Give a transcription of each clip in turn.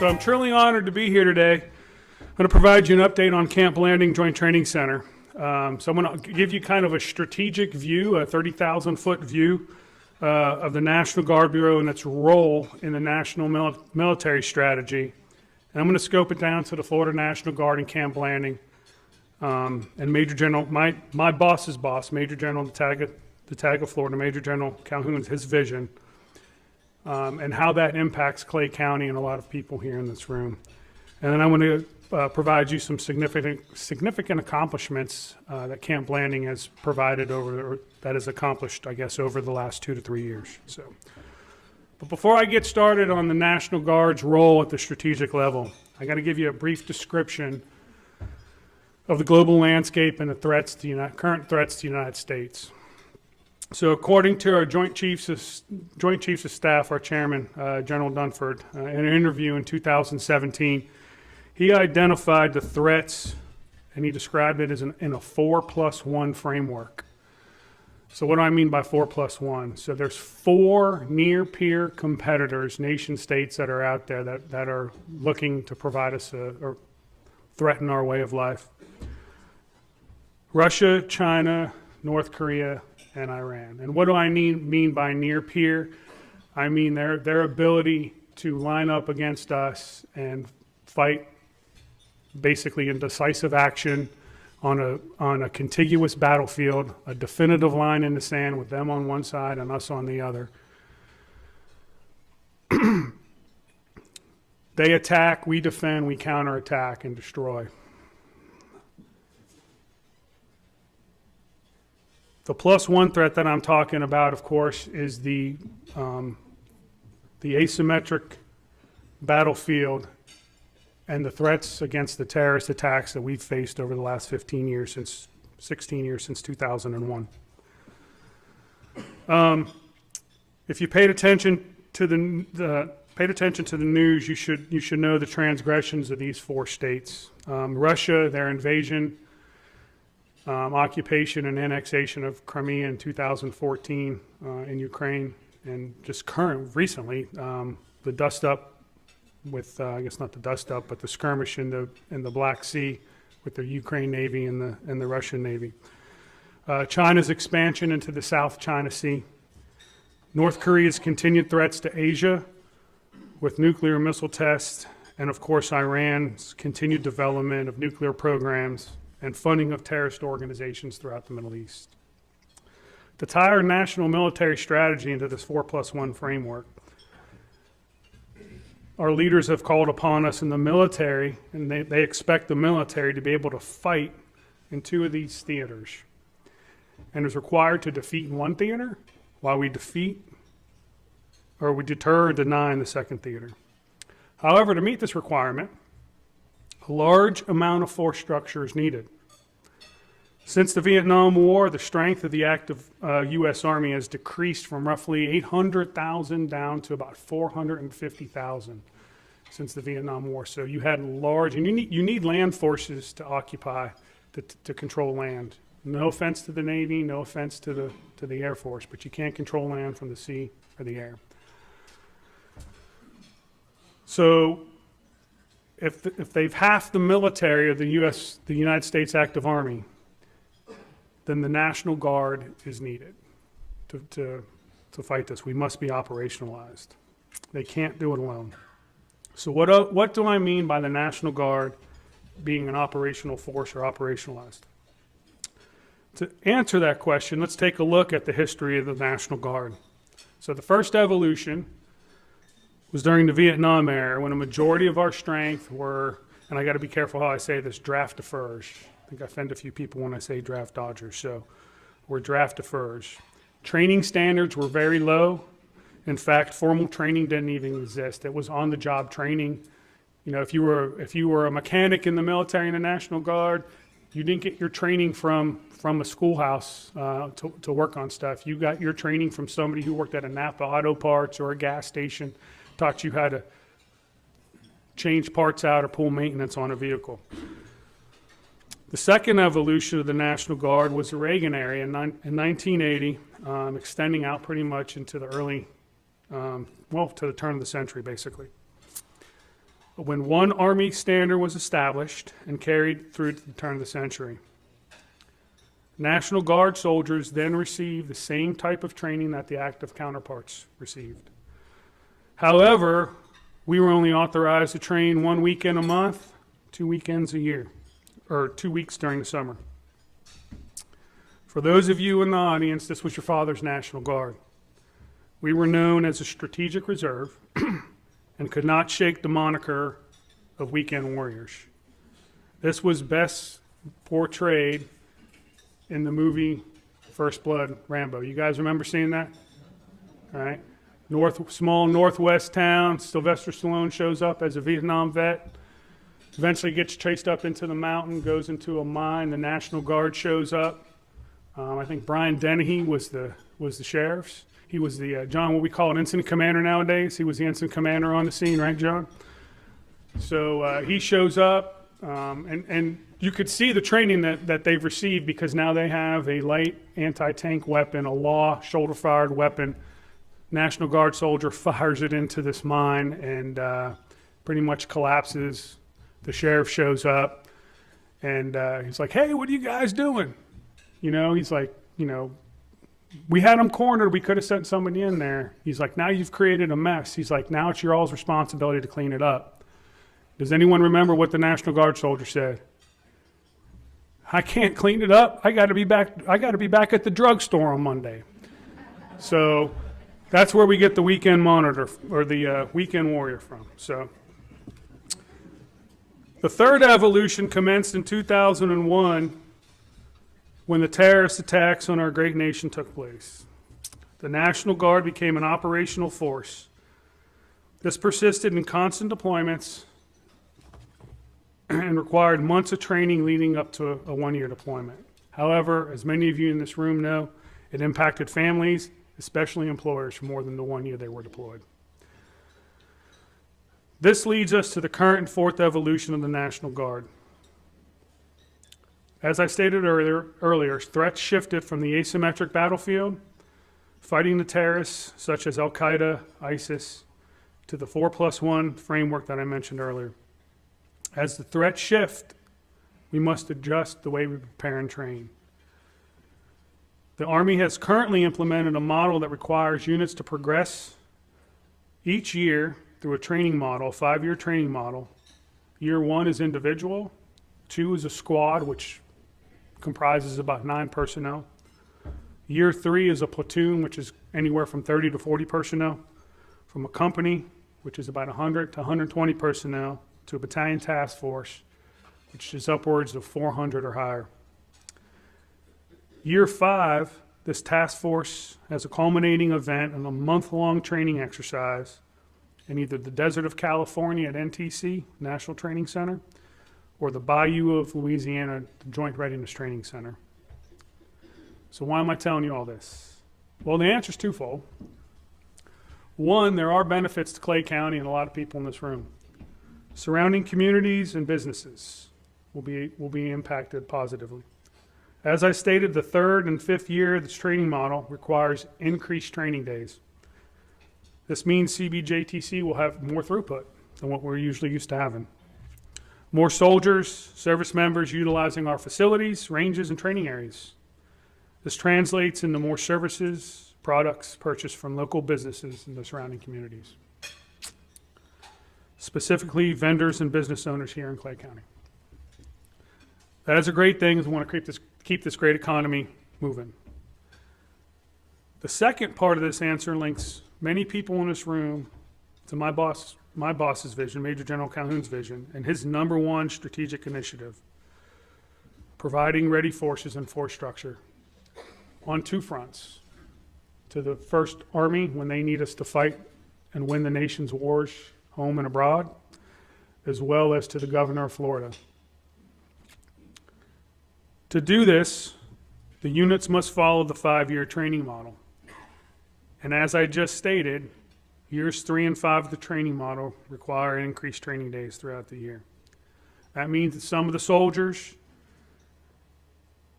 So I'm truly honored to be here today. I'm going to provide you an update on Camp Landing Joint Training Center. So I'm going to give you kind of a strategic view, a 30,000-foot view of the National Guard Bureau and its role in the national military strategy. And I'm going to scope it down to the Florida National Guard and Camp Landing. And Major General, my boss's boss, Major General the TAG of Florida, Major General Calhouns, his vision, and how that impacts Clay County and a lot of people here in this room. And then I want to provide you some significant accomplishments that Camp Landing has provided that has accomplished, I guess, over the last 2 to 3 years. So, but before I get started on the National Guard's role at the strategic level, I got to give you a brief description of the global landscape and the current threats to the United States. So according to our Joint Chiefs of Staff, our chairman, General Dunford, in an interview in 2017, he identified the threats and he described it as in a 4+1 framework. So what do I mean by 4+1? So there's 4 near-peer competitors, nation states that are out there that are looking to provide us or threaten our way of life. Russia, China, North Korea, and Iran. And what do I mean by near peer? I mean their ability to line up against us and fight basically in decisive action on a contiguous battlefield, a definitive line in the sand with them on one side and us on the other. They attack, we defend, we counterattack and destroy. The +1 threat that I'm talking about, of course, is the asymmetric battlefield and the threats against the terrorist attacks that we've faced over the last 16 years since 2001. If you paid attention to the news, you should know the transgressions of these 4 states. Russia, their invasion, occupation and annexation of Crimea in 2014 in Ukraine, and just recently, the dust up with, I guess not the dust up, but the skirmish in the Black Sea with the Ukraine Navy and the Russian Navy. China's expansion into the South China Sea. North Korea's continued threats to Asia with nuclear missile tests, and of course Iran's continued development of nuclear programs and funding of terrorist organizations throughout the Middle East. To tie our national military strategy into this 4+1 framework, our leaders have called upon us in the military, and they expect the military to be able to fight in 2 of these theaters, and is required to defeat in one theater while we deter or deny in the second theater. However, to meet this requirement, a large amount of force structure is needed. Since the Vietnam War, the strength of the active U.S. Army has decreased from roughly 800,000 down to about 450,000 since the Vietnam War. So you had large, and you need land forces to occupy, to control land. No offense to the Navy, no offense to the Air Force, but you can't control land from the sea or the air. So if they've half the military of the United States active Army, then the National Guard is needed to fight this. We must be operationalized. They can't do it alone. So what do I mean by the National Guard being an operational force or operationalized? To answer that question, let's take a look at the history of the National Guard. So the first evolution was during the Vietnam era, when a majority of our strength were, and I got to be careful how I say this, draft deferrers. I think I offend a few people when I say draft dodgers, so we're draft deferrers. Training standards were very low. In fact, formal training didn't even exist. It was on-the-job training. You know, if you were a mechanic in the military in the National Guard, you didn't get your training from a schoolhouse to work on stuff. You got your training from somebody who worked at a Napa Auto Parts or a gas station, taught you how to change parts out or pull maintenance on a vehicle. The second evolution of the National Guard was the Reagan era in 1980, extending out pretty much into the early, to the turn of the century, basically. when one Army standard was established and carried through to the turn of the century. National Guard soldiers then received the same type of training that the active counterparts received. However, we were only authorized to train 1 weekend a month, 2 weekends a year, or 2 weeks during the summer. For those of you in the audience, this was your father's National Guard. We were known as a strategic reserve and could not shake the moniker of weekend warriors. This was best portrayed in the movie First Blood, Rambo. You guys remember seeing that? All right. Small northwest town. Sylvester Stallone shows up as a Vietnam vet. Eventually gets chased up into the mountain, goes into a mine. The National Guard shows up. I think Brian Dennehy was the sheriff's. He was the, John, what we call an incident commander nowadays. He was the incident commander on the scene, right, John? So he shows up, and you could see the training that they've received, because now they have a light anti-tank weapon, a Law shoulder-fired weapon. National Guard soldier fires it into this mine and pretty much collapses. The sheriff shows up, and he's like, "Hey, what are you guys doing?" You know, he's like, you know, "We had them cornered. We could have sent somebody in there." He's like, "Now you've created a mess." He's like, "Now it's your all's responsibility to clean it up." Does anyone remember what the National Guard soldier said? "I can't clean it up. I got to be back at the drugstore on Monday." So that's where we get the weekend monitor, or the weekend warrior, from. So the third evolution commenced in 2001 when the terrorist attacks on our great nation took place. The National Guard became an operational force. This persisted in constant deployments and required months of training leading up to a one-year deployment. However, as many of you in this room know, it impacted families, especially employers, for more than the 1 year they were deployed. This leads us to the current and fourth evolution of the National Guard. As I stated earlier, threats shifted from the asymmetric battlefield, fighting the terrorists such as Al-Qaeda, ISIS, to the 4+1 framework that I mentioned earlier. As the threats shift, we must adjust the way we prepare and train. The Army has currently implemented a model that requires units to progress each year through a training model, a 5-year training model. Year 1 is individual, 2 is a squad, which comprises about 9 personnel. Year 3 is a platoon, which is anywhere from 30 to 40 personnel. From a company, which is about 100 to 120 personnel, to a battalion task force, which is upwards of 400 or higher. Year 5, this task force has a culminating event and a month-long training exercise in either the desert of California at NTC, National Training Center, or the Bayou of Louisiana, the Joint Readiness Training Center. So why am I telling you all this? Well, the answer is twofold. One, there are benefits to Clay County and a lot of people in this room. Surrounding communities and businesses will be impacted positively. As I stated, the 3rd and 5th year of this training model requires increased training days. This means CBJTC will have more throughput than what we're usually used to having. More soldiers, service members utilizing our facilities, ranges, and training areas. This translates into more services, products purchased from local businesses in the surrounding communities. Specifically, vendors and business owners here in Clay County. That is a great thing, as we want to keep this great economy moving. The second part of this answer links many people in this room to my boss's vision, Major General Calhouns Vision, and his #1 strategic initiative, providing ready forces and force structure on 2 fronts. To the 1st Army, when they need us to fight and win the nation's wars, home and abroad, as well as to the governor of Florida. To do this, the units must follow the 5-year training model. And as I just stated, years 3 and 5 of the training model require increased training days throughout the year. That means that some of the soldiers,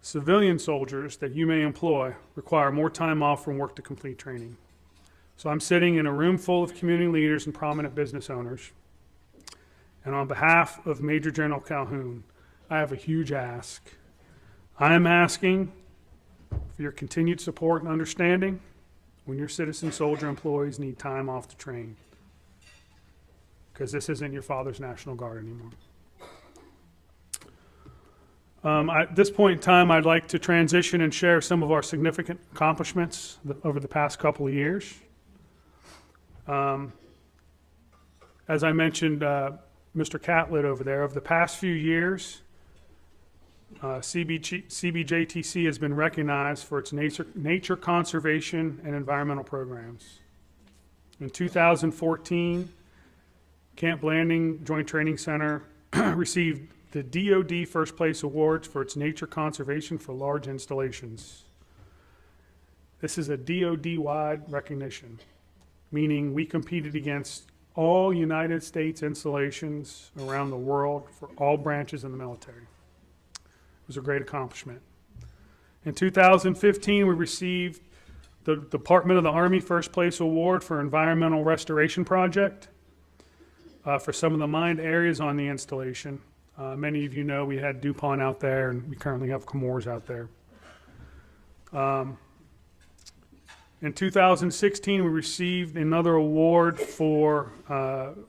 civilian soldiers that you may employ, require more time off from work to complete training. So I'm sitting in a room full of community leaders and prominent business owners, And on behalf of Major General Calhoun, I have a huge ask. I am asking for your continued support and understanding when your citizen soldier employees need time off to train, because this isn't your father's National Guard anymore. At this point in time, I'd like to transition and share some of our significant accomplishments over the past couple of years. As I mentioned, Mr. Catlett over there, over the past few years, CBJTC has been recognized for its nature conservation and environmental programs. In 2014, Camp Blanding Joint Training Center received the DoD First Place Awards for its nature conservation for large installations. This is a DoD-wide recognition, meaning we competed against all United States installations around the world for all branches in the military. It was a great accomplishment. In 2015, we received the Department of the Army First Place Award for Environmental Restoration Project for some of the mined areas on the installation. Many of you know we had DuPont out there, and we currently have Chemours out there. In 2016, we received another award for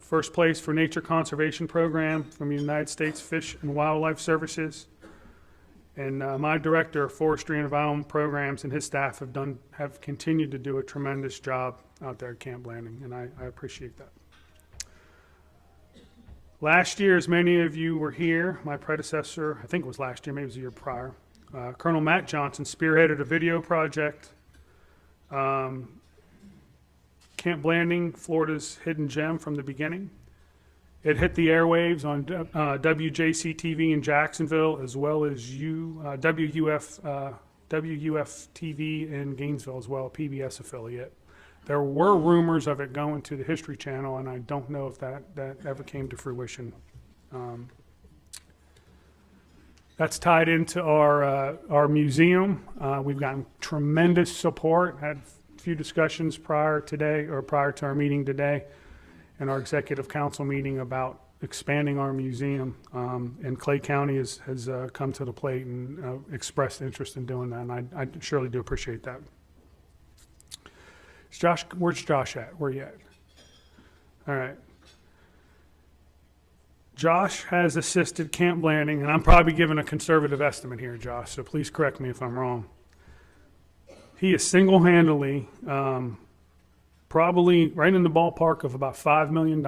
first place for Nature Conservation Program from the United States Fish and Wildlife Services. And my director of Forestry and Environment Programs and his staff have continued to do a tremendous job out there at Camp Blanding, and I appreciate that. Last year, as many of you were here, my predecessor, I think it was last year, maybe it was the year prior, Colonel Matt Johnson spearheaded a video project, Camp Blanding, Florida's hidden gem from the beginning. It hit the airwaves on WJC-TV in Jacksonville, as well as WUF-TV in Gainesville as well, a PBS affiliate. There were rumors of it going to the History Channel, and I don't know if that ever came to fruition. That's tied into our museum. We've gotten tremendous support. Had a few discussions prior to our meeting today and our executive council meeting about expanding our museum. And Clay County has come to the plate and expressed interest in doing that, and I surely do appreciate that. Where's Josh at? Where you at? All right. Josh has assisted Camp Blanding, and I'm probably giving a conservative estimate here, Josh, so please correct me if I'm wrong. He is single-handedly, probably right in the ballpark of about $5 million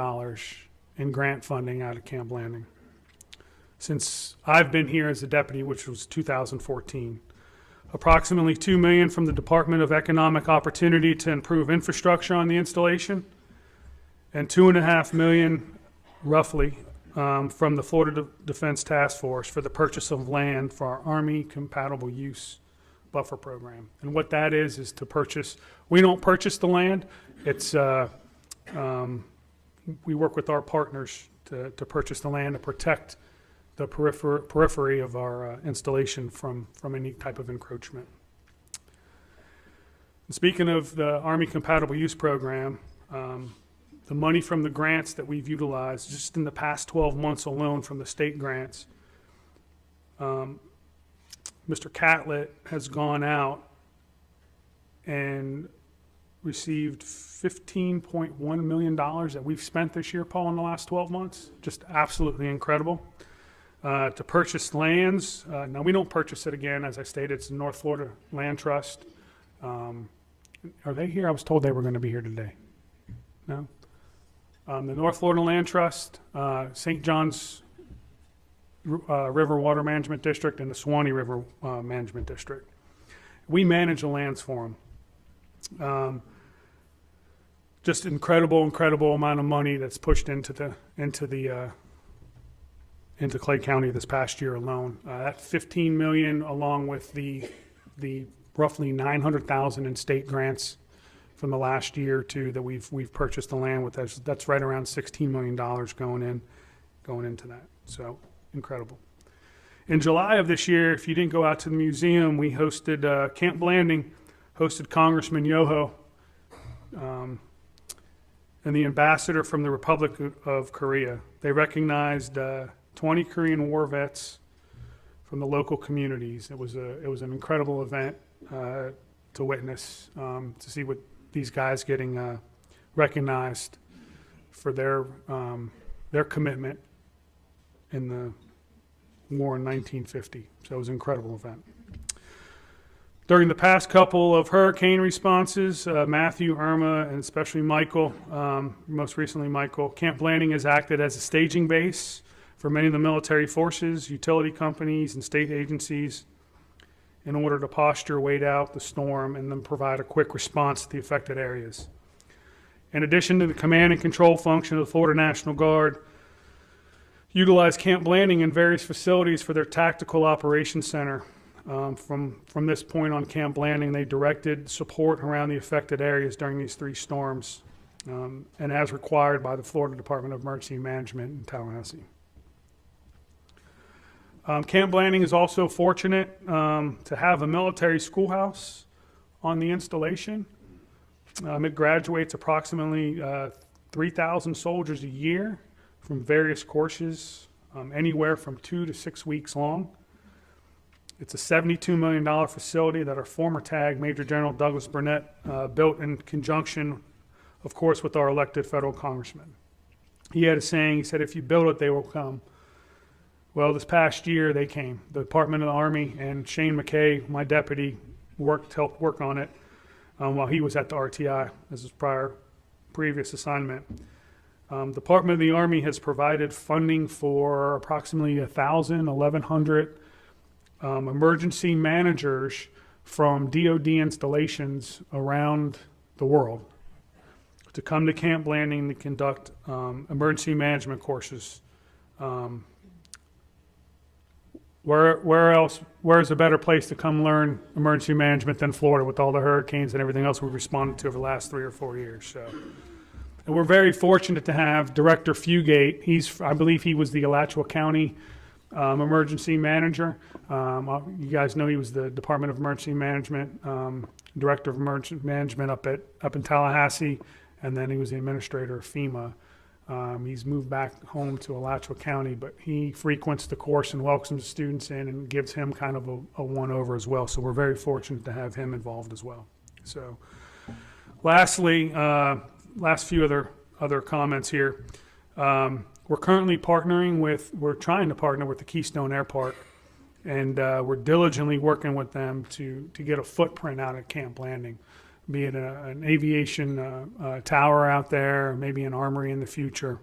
in grant funding out of Camp Blanding since I've been here as a deputy, which was 2014. Approximately $2 million from the Department of Economic Opportunity to improve infrastructure on the installation, and $2.5 million, roughly, from the Florida Defense Task Force for the purchase of land for our Army Compatible Use Buffer Program. And what that is to purchase. We don't purchase the land. It's we work with our partners to purchase the land to protect the periphery of our installation from any type of encroachment. And speaking of the Army Compatible Use Program, the money from the grants that we've utilized just in the past 12 months alone from the state grants, Mr. Catlett has gone out and received $15.1 million that we've spent this year, Paul, in the last 12 months. Just absolutely incredible. To purchase lands. Now, we don't purchase it again. As I stated, it's the North Florida Land Trust. Are they here? I was told they were going to be here today. No? The North Florida Land Trust, St. John's River Water Management District, and the Suwannee River Management District. We manage the lands for them. Just incredible amount of money that's pushed into Clay County this past year alone. That $15 million, along with the roughly $900,000 in state grants from the last year or two that we've purchased the land with. That's right around $16 million going into that. So incredible. In July of this year, if you didn't go out to the museum, we hosted Camp Blanding hosted Congressman Yoho and the ambassador from the Republic of Korea. They recognized 20 Korean War vets from the local communities. It was an incredible event to witness, to see what these guys getting recognized for their commitment in the war in 1950. So it was an incredible event. During the past couple of hurricane responses, Matthew, Irma, and especially Michael, most recently Michael, Camp Blanding has acted as a staging base for many of the military forces, utility companies, and state agencies in order to posture, wait out the storm, and then provide a quick response to the affected areas. In addition to the command and control function of the Florida National Guard, utilize Camp Blanding in various facilities for their tactical operations center. From this point on Camp Blanding, they directed support around the affected areas during these 3 storms, and as required by the Florida Department of Emergency Management in Tallahassee. Camp Blanding is also fortunate to have a military schoolhouse on the installation. It graduates approximately 3,000 soldiers a year from various courses, anywhere from 2 to 6 weeks long. It's a $72 million facility that our former TAG, Major General Douglas Burnett, built in conjunction, of course, with our elected federal congressman. He had a saying, he said, if you build it, they will come. Well, this past year, they came. The Department of the Army and Shane McKay, my deputy, helped work on it while he was at the RTI as his previous assignment. Department of the Army has provided funding for approximately 1,100 emergency managers from DoD installations around the world to come to Camp Blanding to conduct emergency management courses. Where's a better place to come learn emergency management than Florida with all the hurricanes and everything else we've responded to over the last 3 or 4 years? So, and we're very fortunate to have Director Fugate. I believe he was the Alachua County emergency manager. You guys know he was the Department of Emergency Management, Director of Emergency Management up in Tallahassee, and then he was the administrator of FEMA. He's moved back home to Alachua County, but he frequents the course and welcomes students in and gives him kind of a one-over as well. So we're very fortunate to have him involved as well. So lastly, last few other comments here. We're currently we're trying to partner with the Keystone Airport, and we're diligently working with them to get a footprint out at Camp Blanding, be it an aviation tower out there, maybe an armory in the future.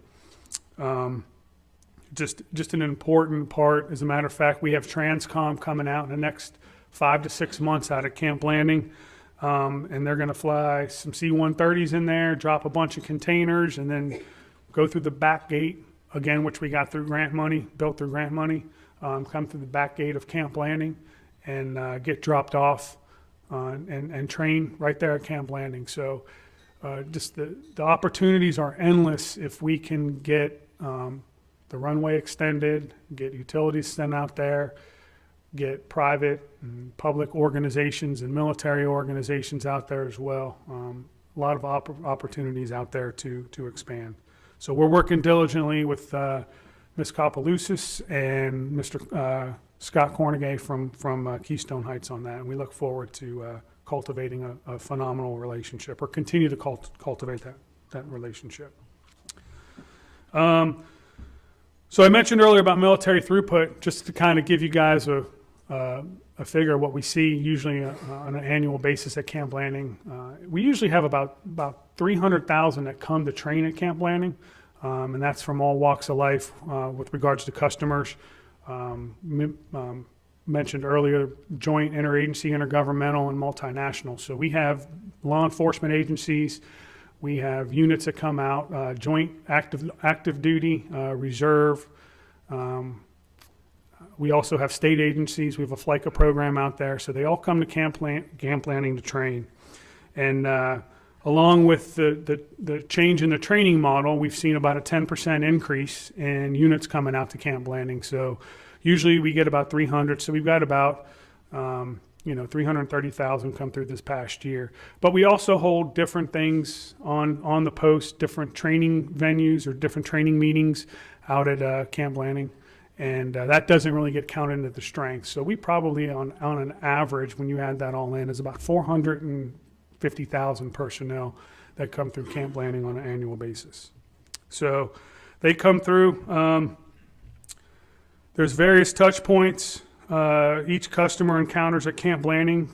Just an important part. As a matter of fact, we have Transcom coming out in the next 5 to 6 months out at Camp Blanding, and they're going to fly some C-130s in there, drop a bunch of containers, and then go through the back gate, again, which we got through built through grant money, come through the back gate of Camp Blanding and get dropped off and train right there at Camp Blanding. So just the opportunities are endless if we can get the runway extended, get utilities sent out there, get private and public organizations and military organizations out there as well. A lot of opportunities out there to expand. So we're working diligently with Ms. Kapalousis and Mr. Scott Cornegay from Keystone Heights on that, and we look forward to cultivating a phenomenal relationship, or continue to cultivate that relationship. So I mentioned earlier about military throughput, just to kind of give you guys a figure of what we see usually on an annual basis at Camp Blanding. We usually have about 300,000 that come to train at Camp Blanding, and that's from all walks of life with regards to customers. Mentioned earlier, joint, interagency, intergovernmental, and multinational. So we have law enforcement agencies, we have units that come out, joint active duty, reserve. We also have state agencies. We have a FLICA program out there. So they all come to Camp Blanding to train. And along with the change in the training model, we've seen about a 10% increase in units coming out to Camp Blanding. So usually we get about 300. So we've got about 330,000 come through this past year. But we also hold different things on the post, different training venues or different training meetings out at Camp Landing. And that doesn't really get counted into the strength. So we probably, on an average, when you add that all in, is about 450,000 personnel that come through Camp Landing on an annual basis. So they come through. There's various touch points. Each customer encounters at Camp Landing.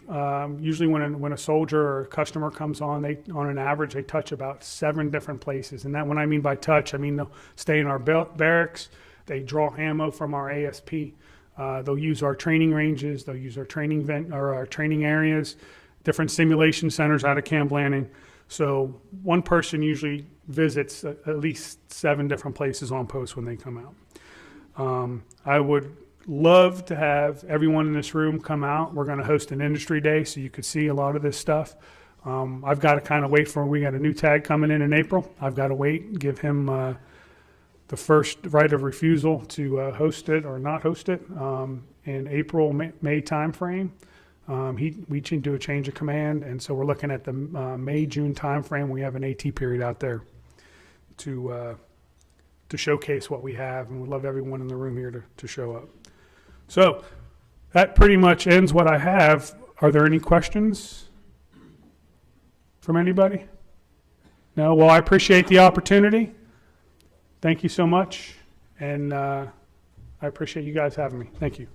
Usually when a soldier or a customer comes on an average, they touch about 7 different places. And that, when I mean by touch, I mean they'll stay in our barracks. They draw ammo from our ASP. They'll use our training ranges. They'll use our training our training areas, different simulation centers out of Camp Landing. So one person usually visits at least 7 different places on post when they come out. I would love to have everyone in this room come out. We're going to host an industry day so you could see a lot of this stuff. I've got to kind of wait for, we got a new tag coming in April. I've got to wait and give him the first right of refusal to host it or not host it in April, May time frame. We can do a change of command, and so we're looking at the May, June time frame. We have an AT period out there to showcase what we have, and we'd love everyone in the room here to show up. So that pretty much ends what I have. Are there any questions from anybody? No? Well, I appreciate the opportunity. Thank you so much, and I appreciate you guys having me. Thank you.